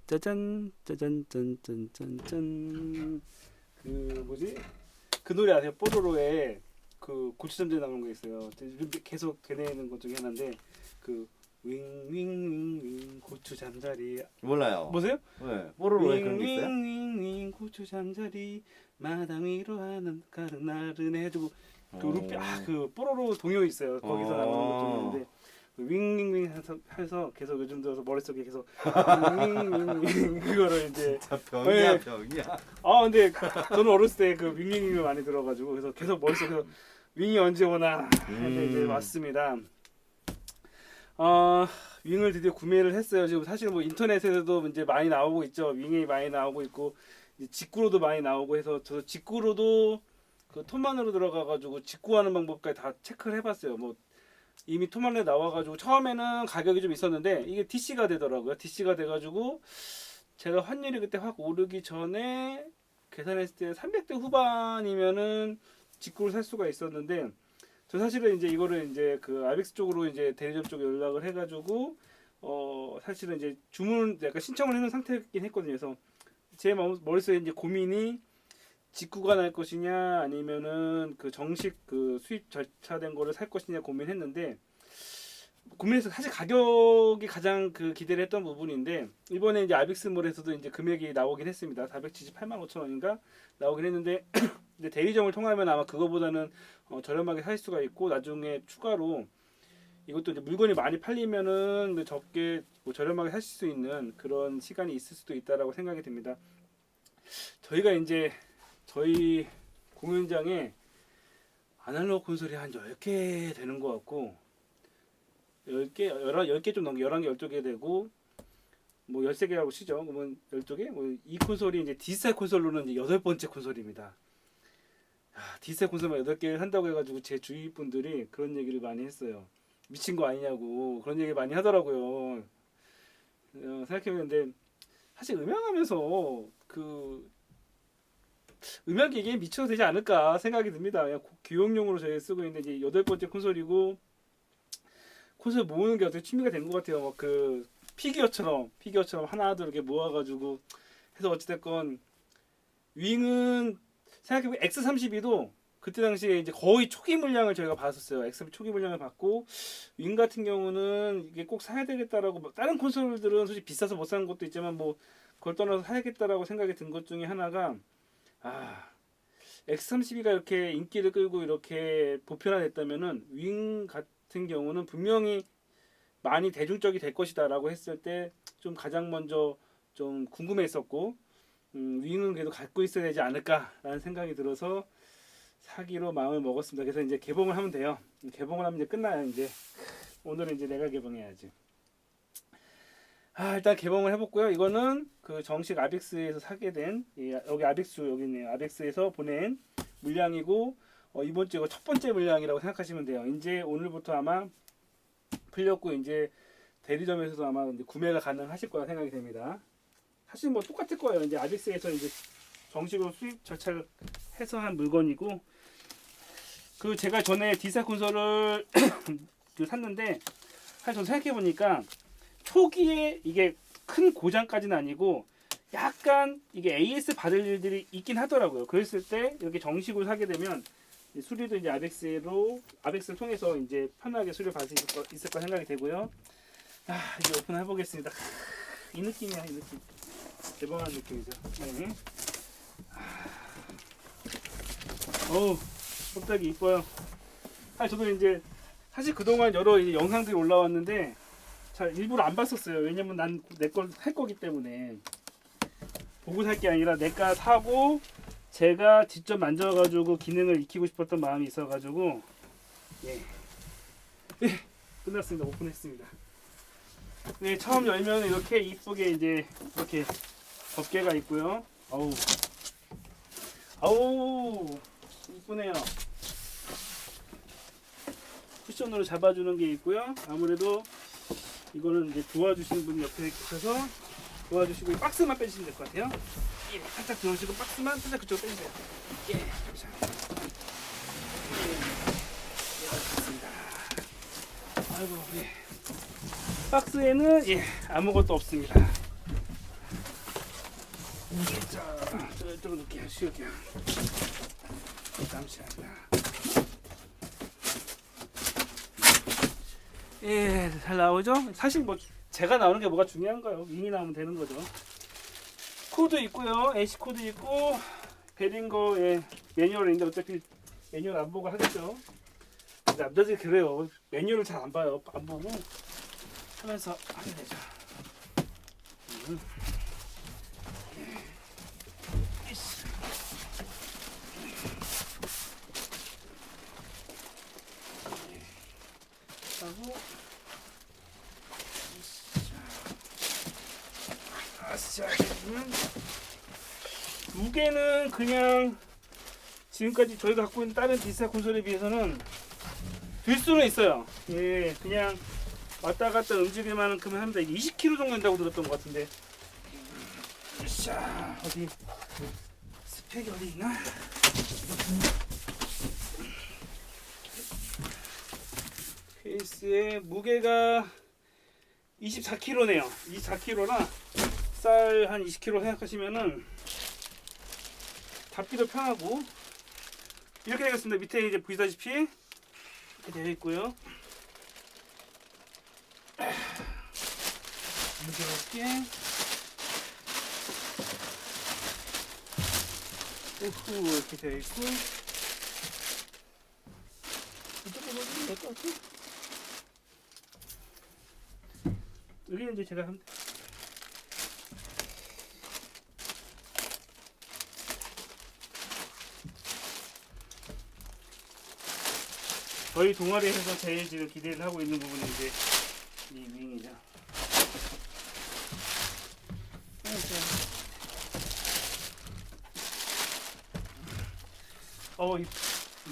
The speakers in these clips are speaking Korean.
짜잔 짜잔 짠짠짠짠. 그 뭐지? 그 노래 아세요? 뽀로로에 그 고추잠자리 나오는 거 있어요. 계속 되뇌는 것 중에 하나인데 그 윙윙윙윙 고추잠자리 몰라요. 보세요? 네. 뽀로로에 그런 게 있어요? 윙윙윙 고추잠자리 마당 위로 하는 나른해 해주고 그 루피 그 뽀로로 동요 있어요. 거기서 나오는 것 중에 있는데 윙윙윙 해서 계속 요즘 들어서 머릿속에 계속 윙윙윙 그거를 이제 진짜 병이야 네. 병이야. 아 근데 저는 어렸을 때 그 윙윙윙을 많이 들어가지고 그래서 계속 머릿속에서 윙이 언제 오나 근데 이제 왔습니다. 윙을 드디어 구매를 했어요. 지금 사실 뭐 인터넷에서도 이제 많이 나오고 있죠. 윙이 많이 나오고 있고 이제 직구로도 많이 나오고 해서 저 직구로도 그 톰만으로 들어가가지고 직구하는 방법까지 다 체크를 해봤어요. 뭐 이미 톰만에 나와가지고 처음에는 가격이 좀 있었는데 이게 DC가 되더라고요. DC가 돼가지고 제가 환율이 그때 확 오르기 전에 계산했을 때 300대 후반이면은 직구를 살 수가 있었는데 저 사실은 이제 이거를 이제 그 아이벡스 쪽으로 이제 대리점 쪽에 연락을 해가지고 사실은 이제 주문 약간 신청을 해놓은 상태이긴 했거든요. 그래서 제 머릿속에 이제 고민이 직구가 날 것이냐 아니면은 그 정식 그 수입 절차된 거를 살 것이냐 고민했는데 고민해서 사실 가격이 가장 그 기대를 했던 부분인데 이번에 이제 아빅스몰에서도 이제 금액이 나오긴 했습니다. 478만 5천 원인가 나오긴 했는데 근데 대리점을 통하면 아마 그거보다는 저렴하게 살 수가 있고 나중에 추가로 이것도 이제 물건이 많이 팔리면은 적게 뭐 저렴하게 살 수 있는 그런 시간이 있을 수도 있다라고 생각이 듭니다. 저희가 이제 저희 공연장에 아날로그 콘솔이 한 10개 되는 것 같고 10개 좀 넘게 11개, 12개 되고 뭐 13개라고 치죠. 그러면 12개? 뭐 이 콘솔이 이제 디지털 콘솔로는 이제 8번째 콘솔입니다. 디지털 콘솔만 8개를 한다고 해가지고 제 주위 분들이 그런 얘기를 많이 했어요. 미친 거 아니냐고 그런 얘기 많이 하더라고요. 생각해보는데 사실 음향하면서 그 음향 기기에 미쳐도 되지 않을까 생각이 듭니다. 그냥 교육용으로 저희 쓰고 있는데 이제 8번째 콘솔이고 콘솔 모으는 게 어떻게 취미가 된 것 같아요. 막 그 피규어처럼 하나둘 이렇게 모아가지고 해서 어찌됐건 윙은 생각해보면 X32도 그때 당시에 이제 거의 초기 물량을 저희가 봤었어요. X 초기 물량을 받고 윙 같은 경우는 이게 꼭 사야 되겠다라고 뭐 다른 콘솔들은 솔직히 비싸서 못 사는 것도 있지만 뭐 그걸 떠나서 사야겠다라고 생각이 든 것 중에 하나가 X32가 이렇게 인기를 끌고 이렇게 보편화됐다면은 윙 같은 경우는 분명히 많이 대중적이 될 것이다라고 했을 때 좀 가장 먼저 좀 궁금했었고 윙은 그래도 갖고 있어야 되지 않을까라는 생각이 들어서 사기로 마음을 먹었습니다. 그래서 이제 개봉을 하면 돼요. 개봉을 하면 이제 끝나요. 이제 오늘은 이제 내가 개봉해야지. 일단 개봉을 해봤고요. 이거는 그 정식 아빅스에서 사게 된 여기 아빅스 여기 있네요. 아빅스에서 보낸 물량이고 이번 주 이거 첫 번째 물량이라고 생각하시면 돼요. 이제 오늘부터 아마 풀렸고 이제 대리점에서도 아마 이제 구매가 가능하실 거라 생각이 됩니다. 사실 뭐 똑같을 거예요. 이제 아빅스에서 이제 정식으로 수입 절차를 해서 한 물건이고 그 제가 전에 디지털 콘솔을 샀는데 사실 저 생각해 보니까 초기에 이게 큰 고장까지는 아니고 약간 이게 AS 받을 일들이 있긴 하더라고요. 그랬을 때 이렇게 정식으로 사게 되면 수리도 이제 아벡스를 통해서 이제 편하게 수리를 받을 수 있을 거 생각이 되고요. 이제 오픈해 보겠습니다. 이 느낌이야, 이 느낌. 대박한 느낌이죠. 네. 어우, 껍데기 이뻐요. 저도 이제 사실 그동안 여러 이제 영상들이 올라왔는데 잘 일부러 안 봤었어요. 왜냐면 난 내 걸 살 거기 때문에 보고 살 게 아니라 내가 사고 제가 직접 만져가지고 기능을 익히고 싶었던 마음이 있어가지고 예, 끝났습니다. 오픈했습니다. 네, 처음 열면 이렇게 이쁘게 이제 이렇게 덮개가 있고요. 아우 이쁘네요. 쿠션으로 잡아주는 게 있고요. 아무래도 이거는 이제 도와주시는 분이 옆에 계셔서 도와주시고 박스만 빼주시면 될 것 같아요. 예, 살짝 들어주시고 박스만 살짝 그쪽으로 빼주세요. 예, 자, 좋습니다. 아이고, 예. 박스에는 아무것도 없습니다. 좀 넣게 쉬울게요. 잠시만요. 예, 잘 나오죠? 사실 뭐 제가 나오는 게 뭐가 중요한가요? 윙이 나오면 되는 거죠. 코드 있고요. AC 코드 있고 베링거의 매뉴얼인데 어차피 매뉴얼 안 보고 하겠죠. 남자들이 그래요. 매뉴얼을 잘 안 봐요. 안 보고 하면서 하게 되죠. 하고 무게는 그냥 지금까지 저희가 갖고 있는 다른 디지털 콘솔에 비해서는 들 수는 있어요. 예, 그냥 왔다 갔다 움직일 만큼 합니다. 이게 20kg 정도 된다고 들었던 것 같은데. 자, 어디 스펙이 어디 있나? 케이스의 무게가 24kg네요. 24kg라 쌀 한 20kg 생각하시면은 잡기도 편하고 이렇게 되겠습니다. 밑에 이제 보시다시피 이렇게 되어 있고요. 무게롭게 F 이렇게 되어 있고 이쪽으로 넣으면 될 것 같아요. 여기는 이제 제가 한 저희 동아리에서 제일 지금 기대를 하고 있는 부분이 이제 이 윙이죠.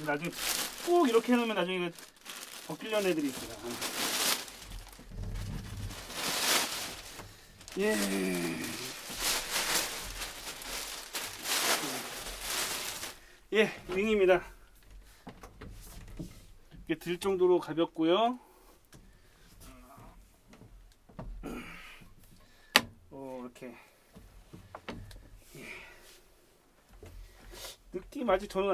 나중에 꼭 이렇게 해놓으면 나중에 벗기려는 애들이 있어요. 예. 예, 윙입니다. 이게 들 정도로 가볍고요. 이렇게. 예. 느낌 아직 저는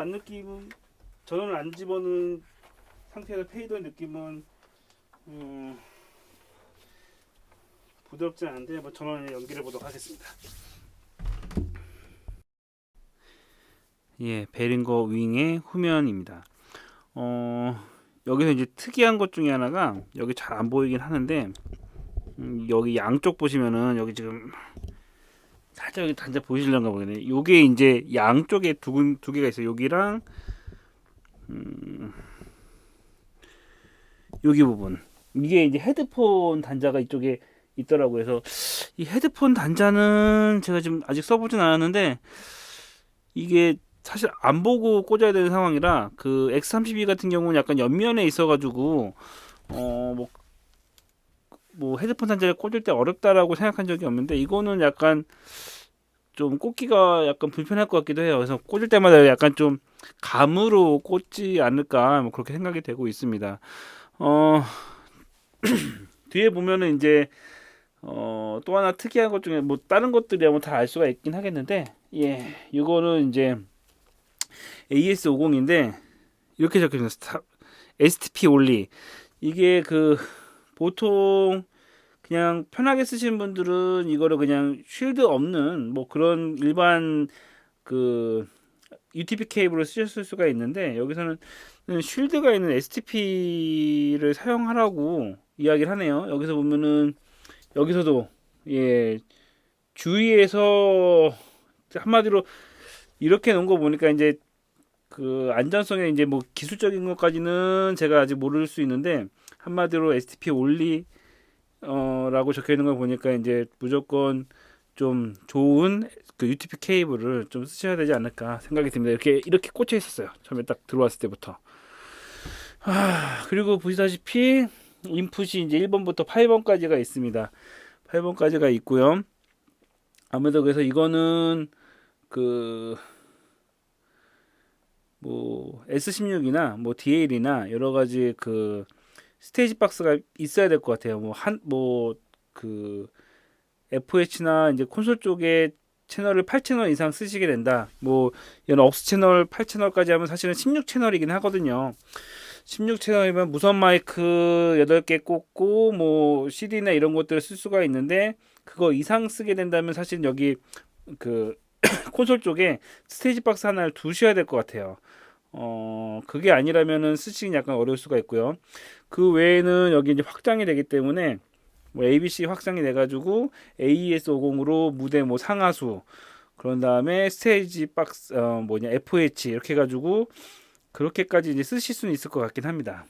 안 집어넣은 상태에서 페이더의 느낌은 부드럽지 않은데 뭐 전원에 연기를 보도록 하겠습니다. 예, 베링거 윙의 후면입니다. 여기서 이제 특이한 것 중에 하나가 여기 잘 안 보이긴 하는데 여기 양쪽 보시면은 여기 지금 살짝 여기 단자 보이실런가 모르겠네. 요게 이제 양쪽에 두 개가 있어요. 여기랑 여기 부분 이게 이제 헤드폰 단자가 이쪽에 있더라고요. 그래서 이 헤드폰 단자는 제가 지금 아직 써보진 않았는데 이게 사실 안 보고 꽂아야 되는 상황이라 그 X32 같은 경우는 약간 옆면에 있어가지고 뭐 헤드폰 단자를 꽂을 때 어렵다라고 생각한 적이 없는데 이거는 약간 좀 꽂기가 약간 불편할 것 같기도 해요. 그래서 꽂을 때마다 약간 좀 감으로 꽂지 않을까 뭐 그렇게 생각이 되고 있습니다. 뒤에 보면은 이제 또 하나 특이한 것 중에 뭐 다른 것들이야 뭐 다 알 수가 있긴 하겠는데 예 이거는 이제 AS50인데 이렇게 적혀있습니다. STP only. 이게 그 보통 그냥 편하게 쓰시는 분들은 이거를 그냥 쉴드 없는 뭐 그런 일반 그 UTP 케이블을 쓰셨을 수가 있는데 여기서는 쉴드가 있는 STP를 사용하라고 이야기를 하네요. 여기서 보면은 여기서도 예 주위에서 한마디로 이렇게 놓은 거 보니까 이제 그 안전성에 이제 뭐 기술적인 것까지는 제가 아직 모를 수 있는데 한마디로 STP only 라고 적혀 있는 걸 보니까 이제 무조건 좀 좋은 그 UTP 케이블을 좀 쓰셔야 되지 않을까 생각이 듭니다. 이렇게 꽂혀 있었어요. 처음에 딱 들어왔을 때부터. 그리고 보시다시피 인풋이 이제 1번부터 8번까지가 있습니다. 8번까지가 있고요. 아무래도 그래서 이거는 그 뭐 S16이나 뭐 DL이나 여러 가지 그 스테이지 박스가 있어야 될 것 같아요. 뭐 그 FH나 이제 콘솔 쪽에 채널을 8채널 이상 쓰시게 된다. 뭐 이런 억스 채널 8채널까지 하면 사실은 16채널이긴 하거든요. 16채널이면 무선 마이크 8개 꽂고 뭐 CD나 이런 것들을 쓸 수가 있는데 그거 이상 쓰게 된다면 사실 여기 그 콘솔 쪽에 스테이지 박스 하나를 두셔야 될 것 같아요. 그게 아니라면은 쓰시긴 약간 어려울 수가 있고요. 그 외에는 여기 이제 확장이 되기 때문에 뭐 ABC 확장이 돼가지고 AES50으로 무대 뭐 상하수 그런 다음에 스테이지 박스 FH 이렇게 해가지고 그렇게까지 이제 쓰실 수는 있을 것 같긴 합니다.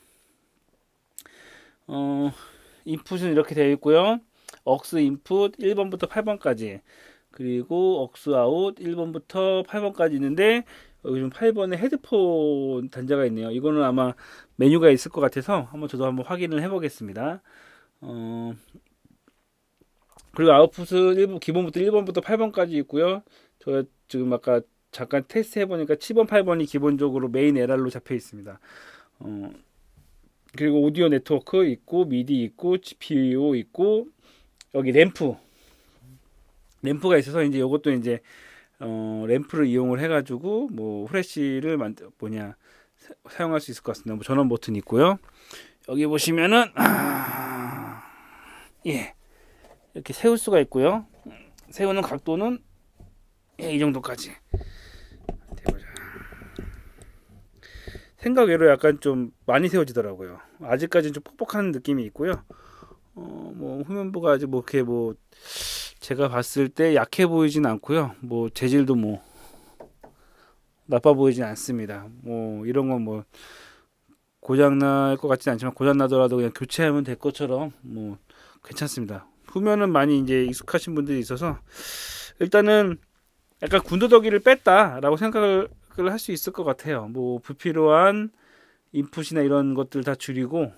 인풋은 이렇게 되어 있고요. 억스 인풋 1번부터 8번까지 그리고 억스 아웃 1번부터 8번까지 있는데 여기 좀 8번에 헤드폰 단자가 있네요. 이거는 아마 메뉴가 있을 것 같아서 저도 한번 확인을 해보겠습니다. 그리고 아웃풋은 기본부터 1번부터 8번까지 있고요. 저 지금 아까 잠깐 테스트 해보니까 7번, 8번이 기본적으로 메인 LR로 잡혀 있습니다. 그리고 오디오 네트워크 있고 미디 있고 GPIO 있고 여기 램프가 있어서 이제 이것도 이제 램프를 이용을 해가지고 뭐 후레쉬를 사용할 수 있을 것 같습니다. 뭐 전원 버튼 있고요. 여기 보시면은 예 이렇게 세울 수가 있고요. 세우는 각도는 이 정도까지. 해보자. 생각 외로 약간 좀 많이 세워지더라고요. 아직까지는 좀 뻑뻑한 느낌이 있고요. 뭐 후면부가 아직 뭐 이렇게 뭐 제가 봤을 때 약해 보이진 않고요. 뭐 재질도 뭐 나빠 보이진 않습니다. 뭐 이런 건 뭐 고장 날 것 같진 않지만 고장 나더라도 그냥 교체하면 될 것처럼 뭐 괜찮습니다. 후면은 많이 이제 익숙하신 분들이 있어서 일단은 약간 군더더기를 뺐다라고 생각을 할 수 있을 것 같아요. 뭐 불필요한 인풋이나 이런 것들 다 줄이고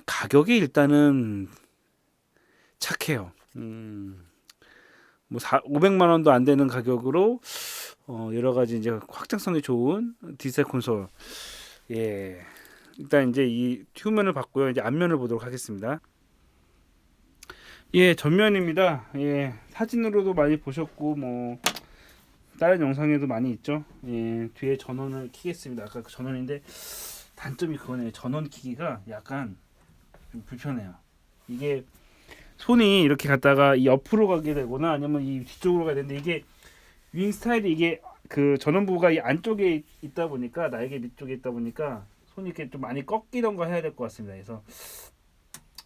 가격이 일단은 착해요. 뭐 500만 원도 안 되는 가격으로 여러 가지 이제 확장성이 좋은 디지털 콘솔. 예. 일단 이제 이 후면을 봤고요. 이제 앞면을 보도록 하겠습니다. 예, 전면입니다. 예, 사진으로도 많이 보셨고 뭐 다른 영상에도 많이 있죠. 예, 뒤에 전원을 키겠습니다. 아까 그 전원인데 단점이 그거네요. 전원 키기가 약간 좀 불편해요. 이게 손이 이렇게 갔다가 이 옆으로 가게 되거나 아니면 이 뒤쪽으로 가야 되는데 이게 윙 스타일이 이게 그 전원부가 이 안쪽에 있다 보니까 날개 밑쪽에 있다 보니까 손이 이렇게 좀 많이 꺾이던가 해야 될 것 같습니다. 그래서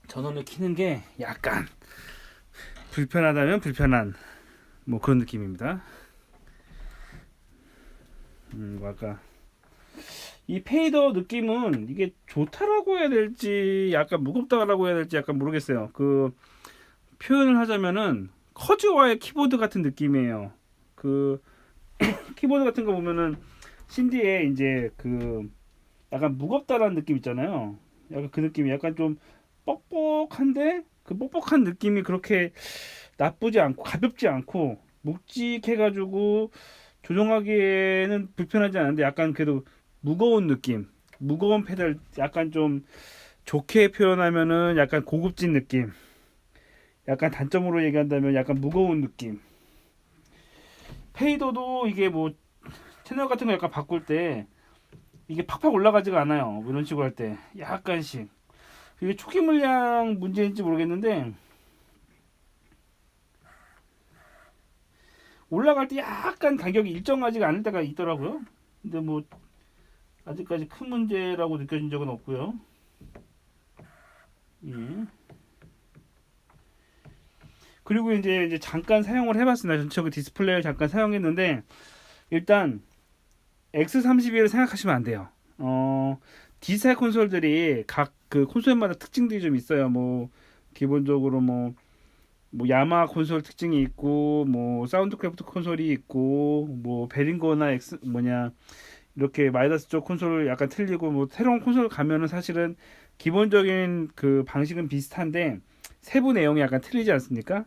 전원을 키는 게 약간 불편하다면 불편한 뭐 그런 느낌입니다. 아까 이 페이더 느낌은 이게 좋다라고 해야 될지 약간 무겁다라고 해야 될지 약간 모르겠어요. 그 표현을 하자면은 커즈와의 키보드 같은 느낌이에요. 그 키보드 같은 거 보면은 신디에 이제 그 약간 무겁다라는 느낌 있잖아요. 약간 그 느낌이 약간 좀 뻑뻑한데 그 뻑뻑한 느낌이 그렇게 나쁘지 않고 가볍지 않고 묵직해가지고 조종하기에는 불편하지 않은데 약간 그래도 무거운 느낌, 무거운 페달, 약간 좀 좋게 표현하면은 약간 고급진 느낌, 약간 단점으로 얘기한다면 약간 무거운 느낌. 페이더도 이게 뭐 채널 같은 거 약간 바꿀 때 이게 팍팍 올라가지가 않아요. 이런 식으로 할 때 약간씩. 이게 초기 물량 문제인지 모르겠는데 올라갈 때 약간 가격이 일정하지가 않을 때가 있더라고요. 근데 뭐 아직까지 큰 문제라고 느껴진 적은 없고요. 예. 그리고 이제 잠깐 사용을 해봤습니다. 전체 디스플레이를 잠깐 사용했는데 일단 X32를 생각하시면 안 돼요. 디지털 콘솔들이 각 그 콘솔마다 특징들이 좀 있어요. 뭐 기본적으로 뭐 야마 콘솔 특징이 있고 뭐 사운드크래프트 콘솔이 있고 뭐 베링거나 이렇게 마이다스 쪽 콘솔 약간 틀리고 뭐 새로운 콘솔 가면은 사실은 기본적인 그 방식은 비슷한데 세부 내용이 약간 틀리지 않습니까?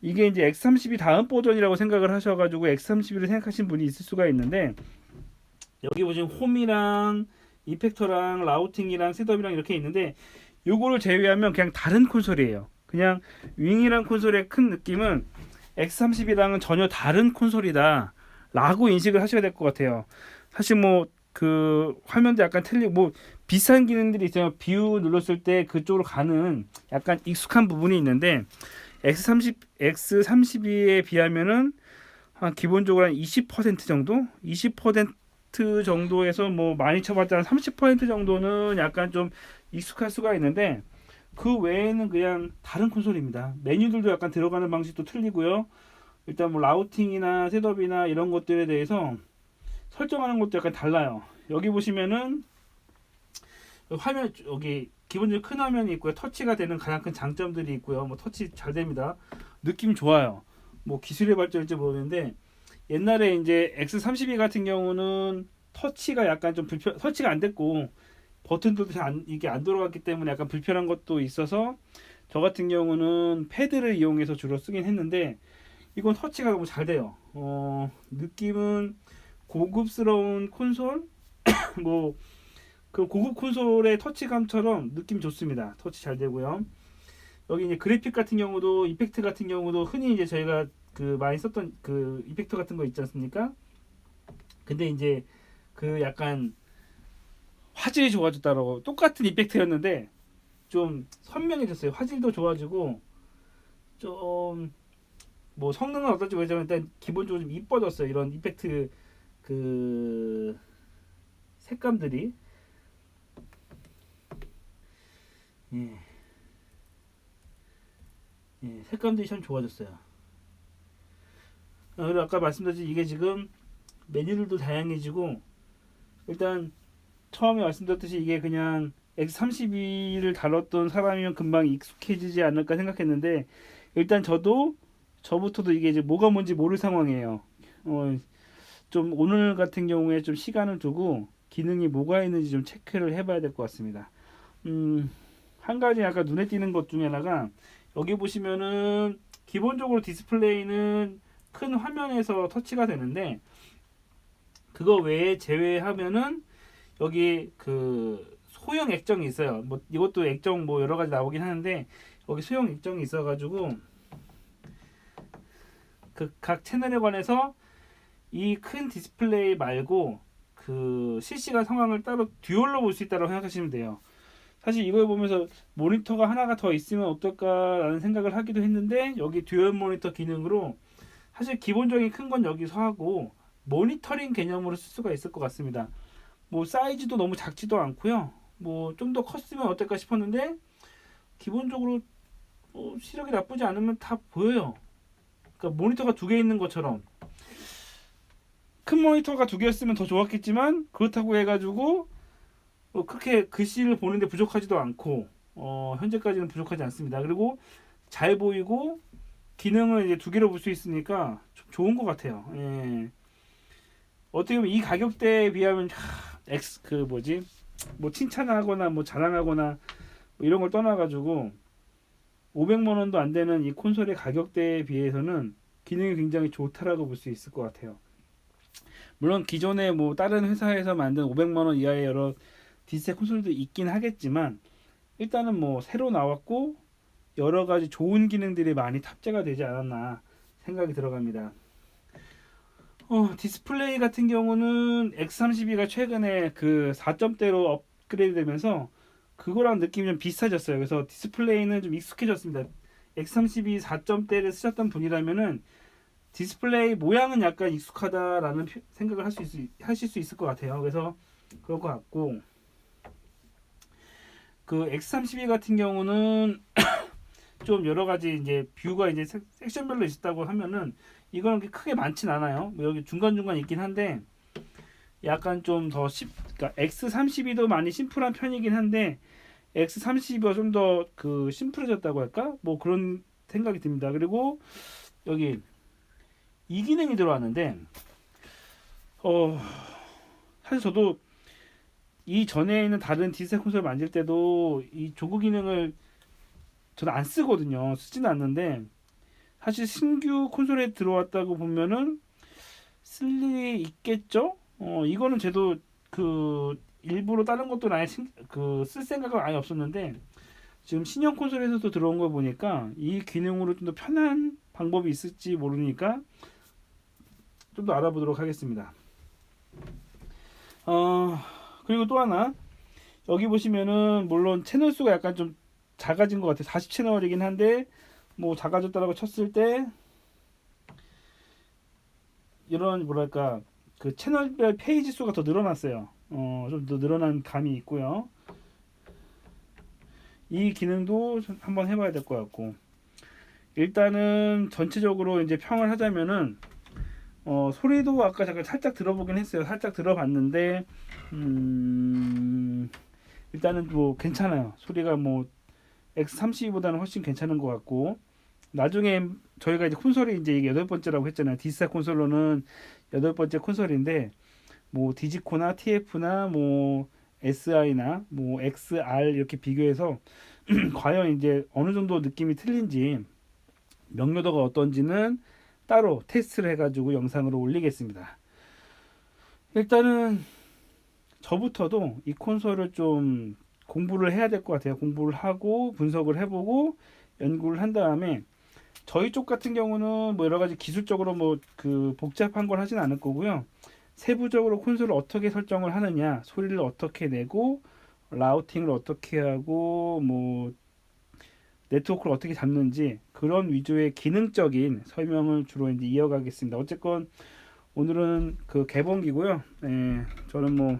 이게 이제 X32 다음 버전이라고 생각을 하셔가지고 X32를 생각하신 분이 있을 수가 있는데 여기 보시면 홈이랑 이펙터랑 라우팅이랑 셋업이랑 이렇게 있는데 요거를 제외하면 그냥 다른 콘솔이에요. 그냥 윙이란 콘솔의 큰 느낌은 X30이랑은 전혀 다른 콘솔이다 라고 인식을 하셔야 될 것 같아요. 사실 뭐 그 화면도 약간 틀리고 뭐 비슷한 기능들이 있어요. 비우 눌렀을 때 그쪽으로 가는 약간 익숙한 부분이 있는데 X32에 비하면은 한 기본적으로 한 20% 정도? 20% 정도에서 뭐 많이 쳐봤자 한 30% 정도는 약간 좀 익숙할 수가 있는데 그 외에는 그냥 다른 콘솔입니다. 메뉴들도 약간 들어가는 방식도 틀리고요. 일단 뭐 라우팅이나 셋업이나 이런 것들에 대해서 설정하는 것도 약간 달라요. 여기 보시면은 화면 여기 기본적으로 큰 화면이 있고요. 터치가 되는 가장 큰 장점들이 있고요. 뭐 터치 잘 됩니다. 느낌 좋아요. 뭐 기술의 발전일지 모르겠는데 옛날에 이제 X32 같은 경우는 터치가 약간 좀 터치가 안 됐고 버튼도 이게 안 돌아갔기 때문에 약간 불편한 것도 있어서 저 같은 경우는 패드를 이용해서 주로 쓰긴 했는데 이건 터치가 너무 잘 돼요. 느낌은 고급스러운 콘솔 뭐 그 고급 콘솔의 터치감처럼 느낌 좋습니다. 터치 잘 되고요. 여기 이제 그래픽 같은 경우도 이펙트 같은 경우도 흔히 이제 저희가 그 많이 썼던 그 이펙트 같은 거 있지 않습니까? 근데 이제 그 약간 화질이 좋아졌다라고 똑같은 이펙트였는데 좀 선명해졌어요. 화질도 좋아지고 좀 뭐 성능은 어떨지 모르지만 일단 기본적으로 좀 이뻐졌어요. 이런 이펙트 그 색감들이 예, 색감들이 참 좋아졌어요. 그리고 아까 말씀드렸듯이 이게 지금 메뉴들도 다양해지고 일단 처음에 말씀드렸듯이 이게 그냥 X32를 다뤘던 사람이면 금방 익숙해지지 않을까 생각했는데 일단 저부터도 이게 이제 뭐가 뭔지 모를 상황이에요. 좀 오늘 같은 경우에 좀 시간을 두고 기능이 뭐가 있는지 좀 체크를 해봐야 될 것 같습니다. 한 가지 약간 눈에 띄는 것 중에 하나가 여기 보시면은 기본적으로 디스플레이는 큰 화면에서 터치가 되는데 그거 외에 제외하면은 여기 그 소형 액정이 있어요. 뭐 이것도 액정 뭐 여러 가지 나오긴 하는데 여기 소형 액정이 있어가지고 그 각 채널에 관해서 이 큰 디스플레이 말고 그 실시간 상황을 따로 듀얼로 볼 수 있다고 생각하시면 돼요. 사실 이걸 보면서 모니터가 하나가 더 있으면 어떨까라는 생각을 하기도 했는데 여기 듀얼 모니터 기능으로 사실 기본적인 큰 건 여기서 하고 모니터링 개념으로 쓸 수가 있을 것 같습니다. 뭐 사이즈도 너무 작지도 않고요. 뭐 좀 더 컸으면 어떨까 싶었는데 기본적으로 시력이 나쁘지 않으면 다 보여요. 그러니까 모니터가 두 개 있는 것처럼 큰 모니터가 두 개였으면 더 좋았겠지만 그렇다고 해가지고 그렇게 글씨를 보는데 부족하지도 않고 현재까지는 부족하지 않습니다. 그리고 잘 보이고 기능을 이제 두 개로 볼 수 있으니까 좀 좋은 것 같아요. 예. 어떻게 보면 이 가격대에 비하면 X 그 뭐지 뭐 칭찬하거나 뭐 자랑하거나 뭐 이런 걸 떠나가지고 500만 원도 안 되는 이 콘솔의 가격대에 비해서는 기능이 굉장히 좋다라고 볼 수 있을 것 같아요. 물론 기존에 뭐 다른 회사에서 만든 500만 원 이하의 여러 디지털 콘솔도 있긴 하겠지만 일단은 뭐 새로 나왔고 여러 가지 좋은 기능들이 많이 탑재가 되지 않았나 생각이 들어갑니다. 디스플레이 같은 경우는 X32가 최근에 그 4점대로 업그레이드 되면서 그거랑 느낌이 좀 비슷해졌어요. 그래서 디스플레이는 좀 익숙해졌습니다. X32 4점대를 쓰셨던 분이라면은 디스플레이 모양은 약간 익숙하다라는 생각을 하실 수 있을 것 같아요. 그래서 그럴 것 같고 그 X32 같은 경우는 좀 여러 가지 이제 뷰가 이제 섹션별로 있었다고 하면은 이거는 크게 많진 않아요. 뭐 여기 중간중간 있긴 한데 약간 좀 더 그러니까 X32도 많이 심플한 편이긴 한데 X32가 좀 더 그 심플해졌다고 할까? 뭐 그런 생각이 듭니다. 그리고 여기 이 기능이 들어왔는데 사실 저도 이 전에 있는 다른 디지털 콘솔 만질 때도 이 조그 기능을 저는 안 쓰거든요. 쓰지는 않는데 사실 신규 콘솔에 들어왔다고 보면은 쓸 일이 있겠죠? 이거는 저도 그 일부러 다른 것도 아예 그쓸 생각은 아예 없었는데 지금 신형 콘솔에서도 들어온 거 보니까 이 기능으로 좀 더 편한 방법이 있을지 모르니까 좀 더 알아보도록 하겠습니다. 그리고 또 하나, 여기 보시면은 물론 채널 수가 약간 좀 작아진 것 같아요. 40채널이긴 한데 뭐 작아졌다라고 쳤을 때 이런 뭐랄까 그 채널별 페이지 수가 더 늘어났어요. 좀 더 늘어난 감이 있고요. 이 기능도 한번 해봐야 될 것 같고, 일단은 전체적으로 이제 평을 하자면은 소리도 아까 잠깐 살짝 들어보긴 했어요. 살짝 들어봤는데 일단은 뭐 괜찮아요. 소리가 뭐 X32보다는 훨씬 괜찮은 것 같고, 나중에 저희가 이제 콘솔이 이제 이게 8번째라고 했잖아요. 디지털 콘솔로는 8번째 콘솔인데 뭐 디지코나 TF나 뭐 SI나 뭐 XR 이렇게 비교해서 과연 이제 어느 정도 느낌이 틀린지, 명료도가 어떤지는 따로 테스트를 해가지고 영상으로 올리겠습니다. 일단은 저부터도 이 콘솔을 좀 공부를 해야 될 것 같아요. 공부를 하고 분석을 해보고 연구를 한 다음에, 저희 쪽 같은 경우는 뭐 여러 가지 기술적으로 뭐 그 복잡한 걸 하진 않을 거고요. 세부적으로 콘솔을 어떻게 설정을 하느냐, 소리를 어떻게 내고 라우팅을 어떻게 하고 뭐 네트워크를 어떻게 잡는지, 그런 위주의 기능적인 설명을 주로 이제 이어가겠습니다. 어쨌건 오늘은 그 개봉기고요. 저는 뭐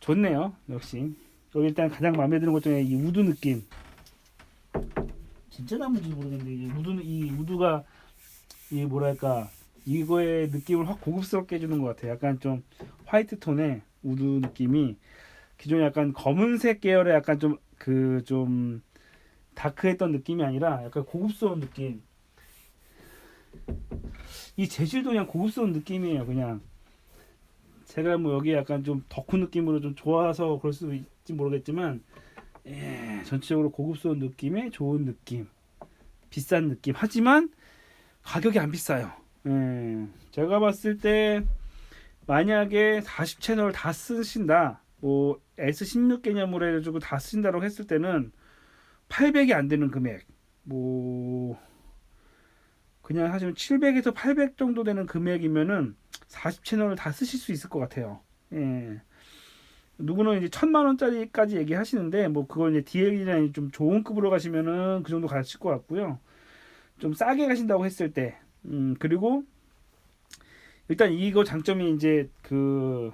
좋네요. 역시 여기 일단 가장 마음에 드는 것 중에 이 우드 느낌. 진짜 나쁜지 모르겠는데 이 우드가 이 뭐랄까 이거의 느낌을 확 고급스럽게 해주는 것 같아요. 약간 좀 화이트 톤의 우드 느낌이 기존에 약간 검은색 계열의 약간 좀 좀 다크했던 느낌이 아니라 약간 고급스러운 느낌. 이 재질도 그냥 고급스러운 느낌이에요. 그냥 제가 뭐 여기 약간 좀 덕후 느낌으로 좀 좋아서 그럴 수도 있지 모르겠지만, 전체적으로 고급스러운 느낌의 좋은 느낌, 비싼 느낌. 하지만 가격이 안 비싸요. 제가 봤을 때 만약에 40채널 다 쓰신다, 뭐 S16 개념으로 해가지고 다 쓰신다고 했을 때는 800이 안 되는 금액, 뭐 그냥 하시면 700에서 800 정도 되는 금액이면은 40채널을 다 쓰실 수 있을 것 같아요. 누구는 이제 1000만원짜리까지 얘기하시는데, 뭐 그건 이제 DL이나 좀 좋은 급으로 가시면은 그 정도 가실 것 같고요. 좀 싸게 가신다고 했을 때, 그리고 일단 이거 장점이 이제 그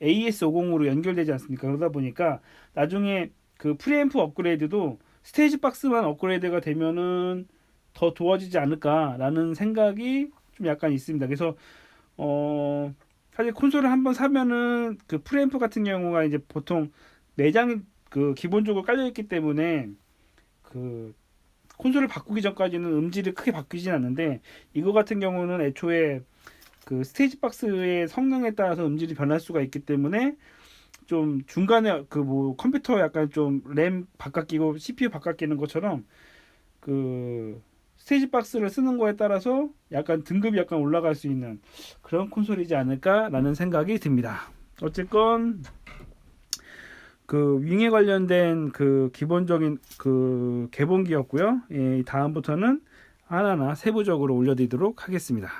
AS50으로 연결되지 않습니까? 그러다 보니까 나중에 그 프리앰프 업그레이드도 스테이지 박스만 업그레이드가 되면은 더 좋아지지 않을까라는 생각이 좀 약간 있습니다. 그래서 사실 콘솔을 한번 사면은 그 프리앰프 같은 경우가 이제 보통 내장이 그 기본적으로 깔려 있기 때문에 그 콘솔을 바꾸기 전까지는 음질이 크게 바뀌진 않는데, 이거 같은 경우는 애초에 그 스테이지 박스의 성능에 따라서 음질이 변할 수가 있기 때문에 좀 중간에 그 뭐 컴퓨터 약간 좀 램 바깥 끼고 CPU 바깥 끼는 것처럼 그 스테이지 박스를 쓰는 거에 따라서 약간 등급이 약간 올라갈 수 있는 그런 콘솔이지 않을까라는 생각이 듭니다. 어쨌건 그 윙에 관련된 그 기본적인 그 개봉기였고요. 다음부터는 하나하나 세부적으로 올려드리도록 하겠습니다.